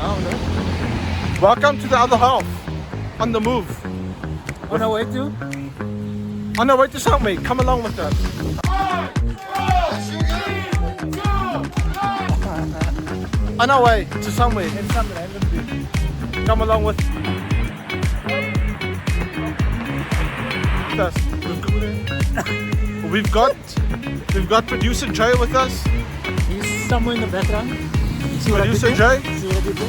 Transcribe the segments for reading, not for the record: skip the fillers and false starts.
don't know. Welcome to the other half. On the move. On our way to? On our way to Southmead. Come along with us. On our way to Southmead. Come along with us. We've got producer Jay with us. He's somewhere in the background. See what Producer I Jay. did there? See what I did there?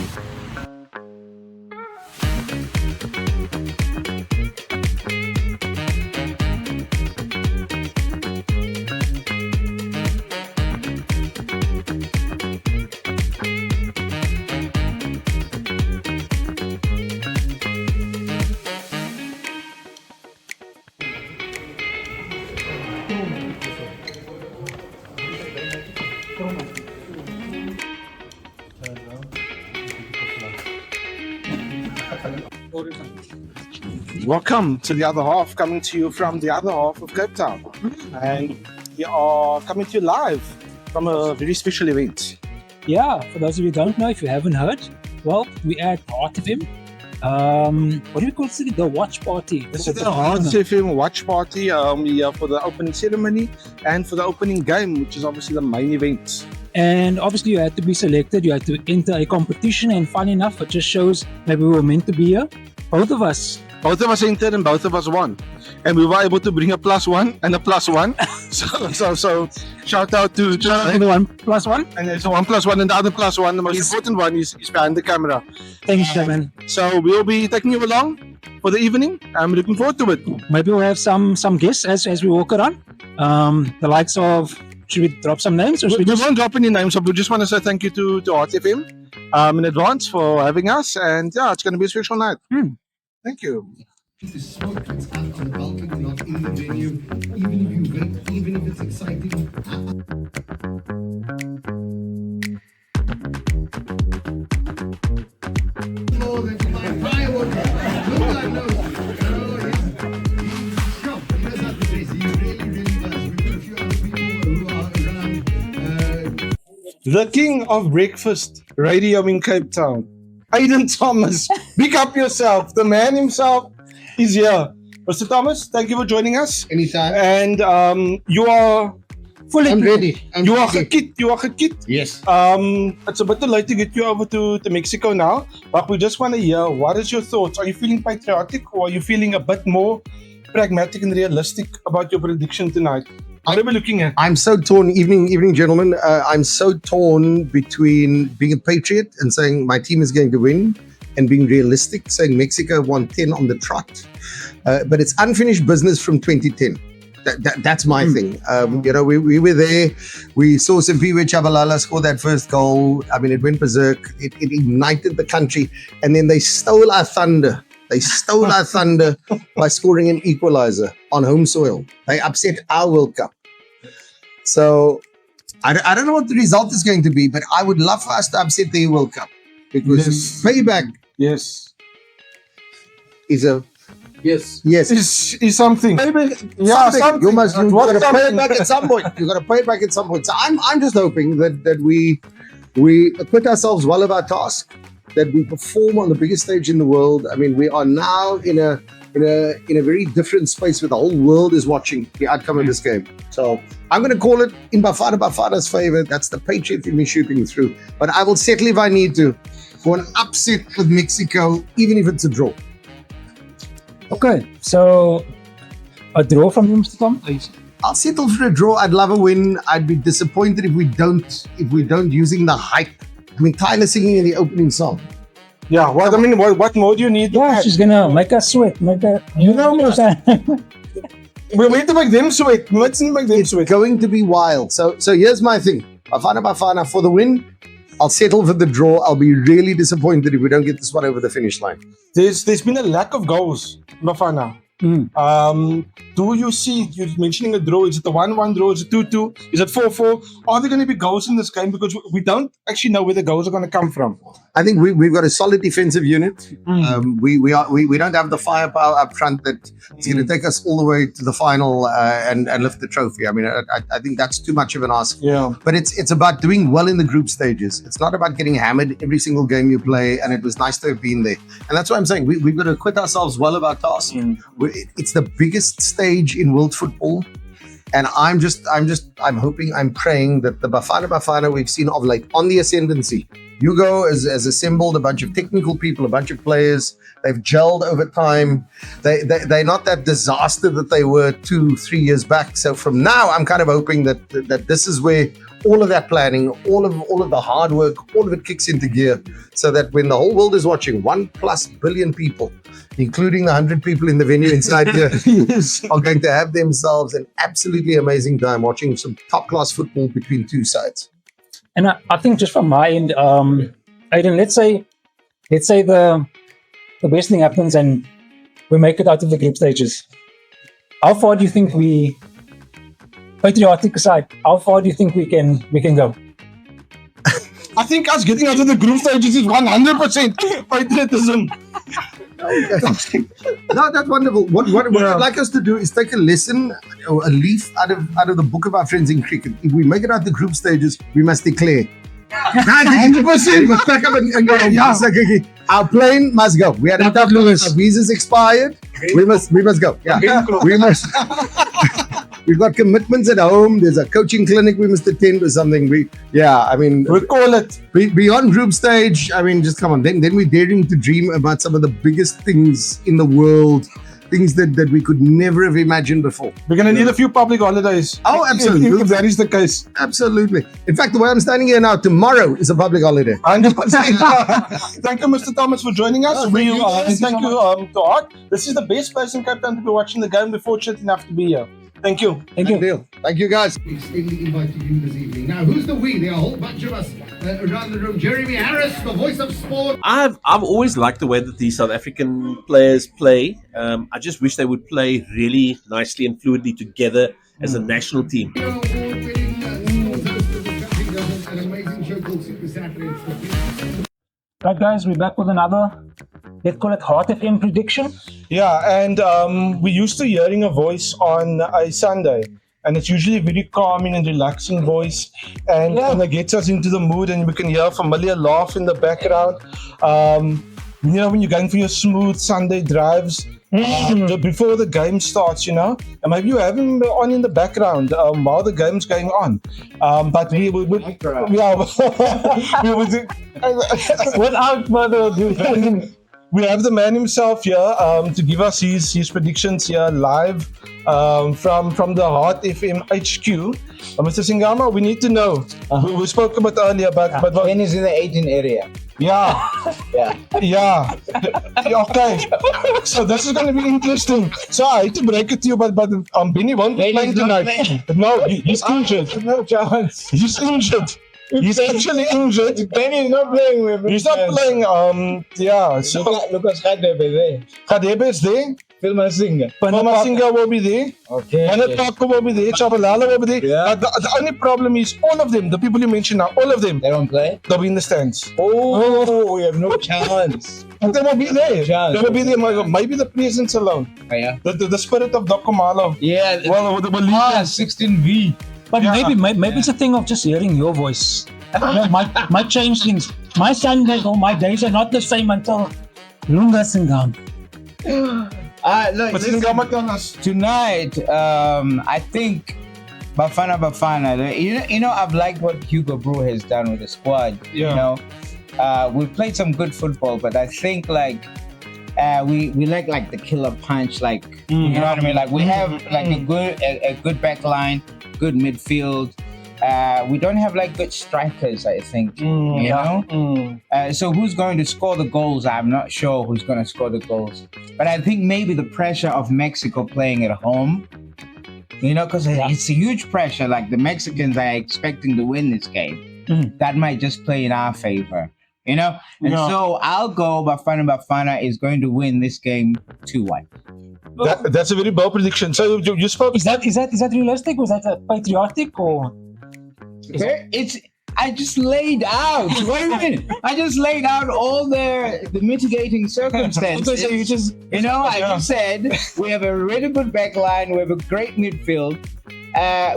Welcome to the other half, coming to you from the other half of Cape Town. And we are coming to you live from a very special event. Yeah, for those of you who don't know, if you haven't heard, well, we at Heart FM. What do we call it? The watch party. This is the Heart FM watch party for the opening ceremony and for the opening game, which is obviously the main event. And obviously you had to be selected, you had to enter a competition, and fun enough, it just shows maybe we were meant to be here. Both of us entered and both of us won. And we were able to bring a +1 and a +1. so shout out to everyone. +1. And there's a 1 +1 and the other +1. The most important one is behind the camera. Thanks, man. So we'll be taking you along for the evening. I'm looking forward to it. Maybe we'll have some guests as we walk around. The likes of, should we drop some names? Or should we won't drop any names, but we just want to say thank you to Heart FM in advance for having us. And yeah, it's going to be a special night. Thank you. The smoke that's out on the balcony, not in the venue. Even if you wait, even if it's exciting. Oh, that's my firework. Lunga knows. He's strong. He knows how to race. He really does. We've got a few other people who are around. The king of breakfast radio in Cape Town, Aden Thomas. Big up yourself. The man himself is here. Mr. Thomas, thank you for joining us. Anytime. And you are fully. I'm ready. You are gekit. Yes. It's a bit too late to get you over to Mexico now, but we just want to hear, what is your thoughts? Are you feeling patriotic, or are you feeling a bit more pragmatic and realistic about your prediction tonight? What are we looking at? I'm so torn. Evening, gentlemen. I'm so torn between being a patriot and saying my team is going to win, and being realistic, saying Mexico won 10 on the trot. But it's unfinished business from 2010. That's my thing. We were there. We saw Simpiwe Chabalala score that first goal. I mean, it went berserk. It ignited the country. And then they stole our thunder. They stole our thunder by scoring an equalizer on home soil. They upset our World Cup. So I don't know what the result is going to be, but I would love for us to upset the World Cup, because payback is a yes is something. Yeah, something. You got to pay it back at some point. You got to pay it back at some point. So I'm just hoping that we acquit ourselves well of our task, that we perform on the biggest stage in the world. I mean, we are now in a very different space where the whole world is watching the outcome of this game. So I'm going to call it in Bafana's favor. That's the patriot in me shooting through. But I will settle if I need to for an upset with Mexico, even if it's a draw. Okay, so a draw from you, Mr. Tom? I'll settle for a draw. I'd love a win. I'd be disappointed if we don't using the hype. I mean, Tyler singing in the opening song. Yeah, what more do you need? Yeah, she's gonna make us sweat. We need to make them sweat. Let's make them sweat. It's going to be wild. So here's my thing. Bafana for the win. I'll settle for the draw. I'll be really disappointed if we don't get this one over the finish line. There's been a lack of goals, Bafana. Do you see, you're mentioning a draw, is it a 1-1 draw, is it 2-2, is it 4-4? Are there going to be goals in this game? Because we don't actually know where the goals are going to come from. I think we've got a solid defensive unit. We don't have the firepower up front that is going to take us all the way to the final and lift the trophy. I mean, I think that's too much of an ask. Yeah. But it's about doing well in the group stages. It's not about getting hammered every single game you play. And it was nice to have been there. And that's why I'm saying we've got to acquit ourselves well of our task. It's the biggest stage in world football. And I'm hoping, I'm praying that the Bafana we've seen of late on the ascendancy. Hugo has assembled a bunch of technical people, a bunch of players. They've gelled over time. They're not that disaster that they were 2-3 years back. So from now, I'm kind of hoping that this is where all of that planning, all of the hard work, all of it kicks into gear, so that when the whole world is watching, 1+ billion people, including the 100 people in the venue inside here, are going to have themselves an absolutely amazing time watching some top-class football between two sides. And I think just from my end, Aden, let's say the best thing happens and we make it out of the group stages. How far do you think we, patriotic aside, how far do you think we can go? I think us getting out of the group stages is 100% patriotism. No, that's wonderful. What I'd like us to do is take a lesson or a leaf out of the book of our friends in cricket. If we make it out the group stages, we must declare 100%. Must pack up and go. Yeah. Okay. Our plane must go. We had our visas expired. We must go. Yeah, we must. We've got commitments at home. There's a coaching clinic we must attend or something. We call it beyond group stage. I mean, just come on. Then we're daring to dream about some of the biggest things in the world, things that we could never have imagined before. We're going to need a few public holidays. Oh, absolutely. If that is the case. Absolutely. In fact, the way I'm standing here now, tomorrow is a public holiday. 100%. Thank you, Mr. Thomas, for joining us. Thank you to Art. This is the best place in Cape Town to be watching the game. We're fortunate enough to be here. Thank you. Thank you. Thank you, guys. Extending invite to you this evening. Now, who's the we? There are a whole bunch of us around the room. Jeremy Harris, the voice of sport. I've always liked the way that the South African players play. I just wish they would play really nicely and fluidly together as a national team. An amazing show called Super Saturday. Right, guys, we're back with another, let's call it Heart FM prediction. Yeah, and we're used to hearing a voice on a Sunday, and it's usually a very calming and relaxing voice, and it gets us into the mood, and we can hear a familiar laugh in the background. When you're going for your smooth Sunday drives, before the game starts, and maybe you have him on in the background while the game's going on. But without further ado, we have the man himself here to give us his predictions here live from the Heart FM HQ. Mr. Singama, we need to know. We spoke about earlier, but Ben is in the Aden area. Yeah. Okay. So this is going to be interesting. So I hate to break it to you, but Benny won't be playing tonight. No, he's injured. No chance. He's injured. He's actually injured. Benny is not playing with me. He's not playing. So Lucas Khadebe there. Khadebe is there. Filma Singer. Singer will be there. Okay. Panataka will be there. Chabalala will be there. Yeah. The only problem is all of them, the people you mentioned now, all of them, They don't play? they'll be in the stands. Oh, we have no chance. But they will be there. Chance. They will be there. Maybe the presence alone. Oh, yeah. The spirit of Dr. Malo. Yeah. Well, the belief. 16V. But Yeah. maybe it's a thing of just hearing your voice. Might change things. My Sundays or my days are not the same until Lunga Singama. Look, But listen, Singama tell us. tonight, I think Bafana. I've liked what Hugo Brew has done with the squad. Yeah. We've played some good football, but I think we like the killer punch, you know what I mean? Like we have like a good back line, good midfield. We don't have good strikers, I think. So who's going to score the goals? I'm not sure who's going to score the goals. But I think maybe the pressure of Mexico playing at home, because it's a huge pressure. Like the Mexicans are expecting to win this game. That might just play in our favor. you know. And Yeah. so I'll go Bafana is going to win this game 2-1. That's a very bold prediction. So you spoke. Is that realistic? Was that patriotic or? I just laid out. What do you mean? I just laid out all the mitigating circumstances. So you just I just said we have a really good back line. We have a great midfield.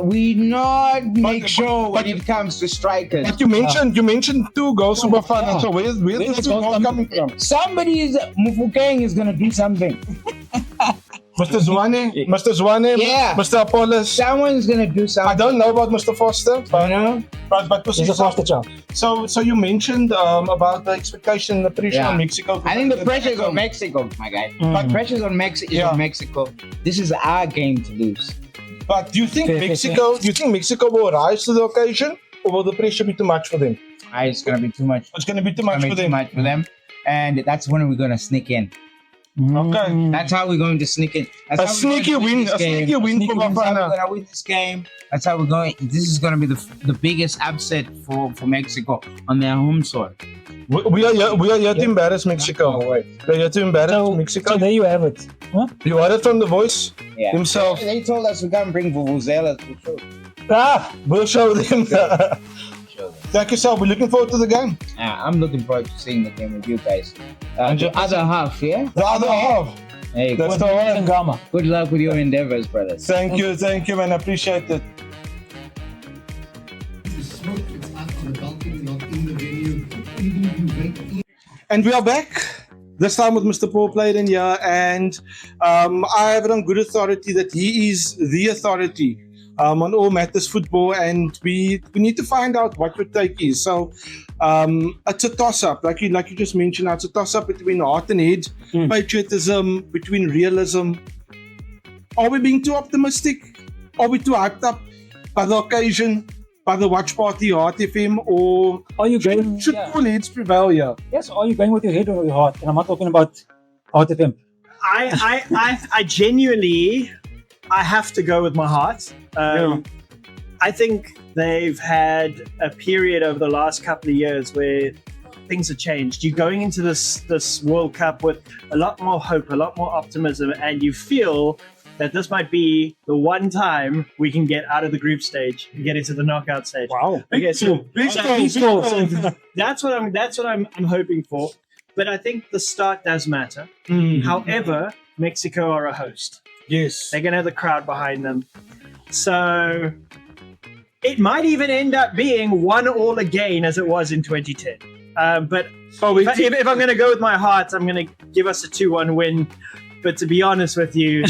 We not make sure when it comes to strikers. But you mentioned 2 goals to Bafana. So where's the 2 goals coming from? Mufukeng is going to do something. Mr. Zwane, Yeah. Mr. Apollos. Someone's going to do I something. don't know about Mr. Foster, but He's a faster child. so you mentioned about the expectation, the pressure Yeah. on Mexico. I think the pressure is on Mexico, my guy. But pressure is on Mexico. This is our game to lose. But do you think Fair. Mexico will rise to the occasion, or will the pressure be too much for them? It's going to be too much. It's going to be too much for them. And that's when we're going to sneak in. Okay. That's how we're going to sneak in. That's A how we're going sneaky to win this game. for That's how we're Bafana. going to win this game. That's how we're going. This is going to be the biggest upset for Mexico on their home soil. We are here to embarrass Mexico. We're here to embarrass Mexico. So there you have it. Huh? You heard it from the voice himself. They told us we can't bring vuvuzelas to show. We'll show them. Thank you, sir. We're looking forward to the game. I'm looking forward to seeing the game with you guys. And The other half, yeah? The other half. Hey, That's the one. Singama. good luck with your endeavors, brothers. Thank you, man. I appreciate it. And we are back. This time with Mr. Paul Playdon here, and I have it on good authority that he is the authority on all matters football, and we need to find out what your take is. So it's a toss-up, like you just mentioned. It's a toss-up between heart and head, patriotism, between realism. Are we being too optimistic? Are we too hyped up by the occasion, by the watch party, Heart FM, or Are you going? should Yeah. all heads prevail here? Yes. Are you going with your head or your heart? And I'm not talking about Heart FM. I genuinely, I have to go with my heart. I think they've had a period over the last couple of years where things have changed. You're going into this World Cup with a lot more hope, a lot more optimism, and you feel that this might be the one time we can get out of the group stage and get into the knockout stage. Wow. Okay, so Big that's what I'm hoping for. But I think the start does matter. However, Mexico are a host. Yes. They're going to have the crowd behind them. So it might even end up being 1-1 again as it was in 2010. But if I'm going to go with my heart, I'm going to give us a 2-1 win. But to be honest with you,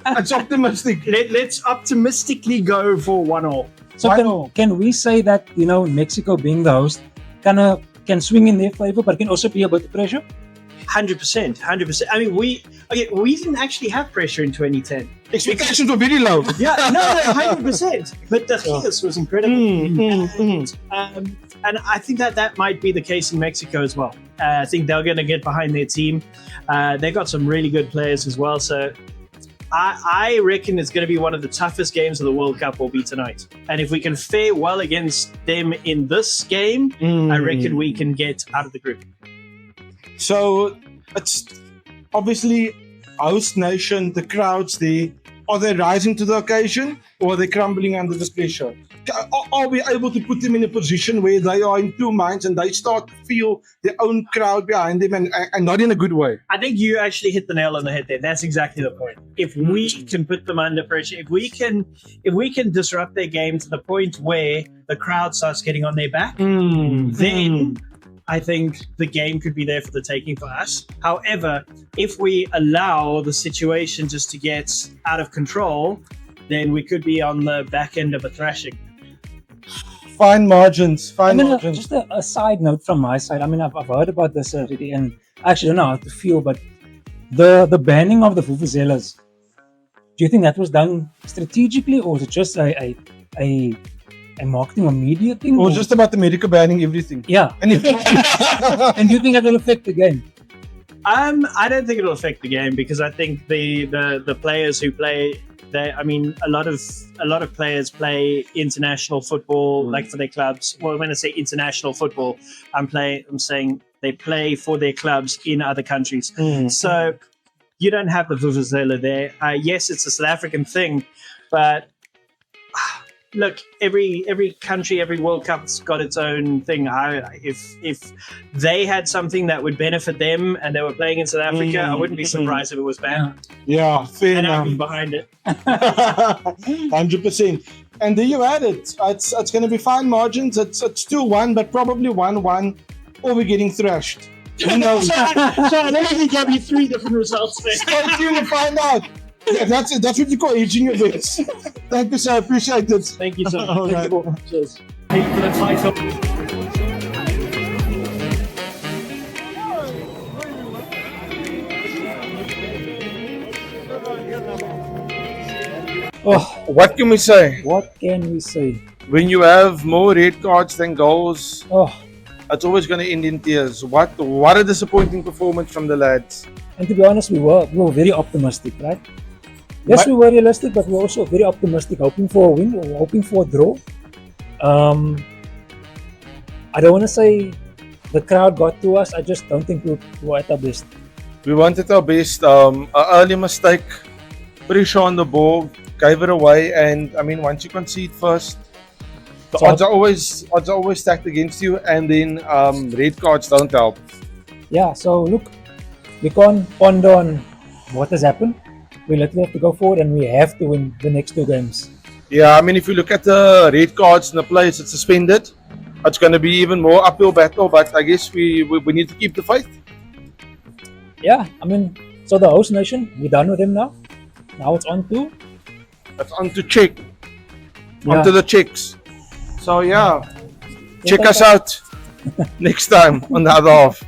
It's optimistic. let's optimistically go for 1-1. So can we say that Mexico being the host can swing in their favor, but can also be a bit of pressure? 100%. I mean, we didn't actually have pressure in 2010. Expectations were very low. Yeah, no, 100%. But the Gigas was incredible. And I think that might be the case in Mexico as well. I think they're going to get behind their team. They've got some really good players as well. So I reckon it's going to be one of the toughest games of the World Cup will be tonight. And if we can fare well against them in this game, I reckon we can get out of the group. So it's obviously host nation, the crowds there. Are they rising to the occasion, or are they crumbling under this pressure? Are we able to put them in a position where they are in two minds and they start to feel their own crowd behind them and not in a good way? I think you actually hit the nail on the head there. That's exactly the point. If we can put them under pressure, if we can disrupt their game to the point where the crowd starts getting on their back, then I think the game could be there for the taking for us. However, if we allow the situation just to get out of control, then we could be on the back end of a thrashing. Fine margins. Just a side note from my side. I mean, I've heard about this already, and I actually don't know how to feel, but the banning of the vuvuzelas, do you think that was done strategically, or was it just a marketing or media thing? Or just about America banning everything? Yeah. And if And do you think that will affect the game? I don't think it'll affect the game because I think the players who play I mean, a lot of players play international football, like for their clubs. Well, when I say international football, I'm saying they play for their clubs in other countries. So you don't have the vuvuzela there. Yes, it's a South African thing, but look, every country, every World Cup's got its own thing. If they had something that would benefit them and they were playing in South Africa, I wouldn't be surprised if it was banned. Yeah, fair And I'd enough. be behind it. 100%. And there you had it. It's going to be fine margins. It's 2-1, but probably 1-1, or we're getting thrashed. Who knows? So I don't even give you 3 different results there. Stay tuned to find out. Yeah, that's what you call aging your bets. Thank you, sir. Appreciate it. Thank you so much. All right. Cheers. For the title. Oh, what can we say? What can we say? When you have more red cards than goals, Oh, it's always going to end in tears. What a disappointing performance from the lads. and to be honest, we were very optimistic, right? Yes, we were realistic, but we were also very optimistic, hoping for a win or hoping for a draw. I don't want to say the crowd got to us. I just don't think we were at our best. We wanted our best. An early mistake, pretty sure on the ball, gave it away. And I mean, once you concede first, the odds are always stacked against you. And then red cards don't help. Yeah, so look, we can't ponder on what has happened. We literally have to go forward and we have to win the next 2 games. Yeah, I mean, if you look at the red cards and the players that's suspended, it's going to be even more uphill battle. But I guess we need to keep the faith. Yeah, I mean, so the host nation, we're done with them now. Now it's on to It's on to check. Yeah. Onto the checks. So yeah, check us out next time on the other half.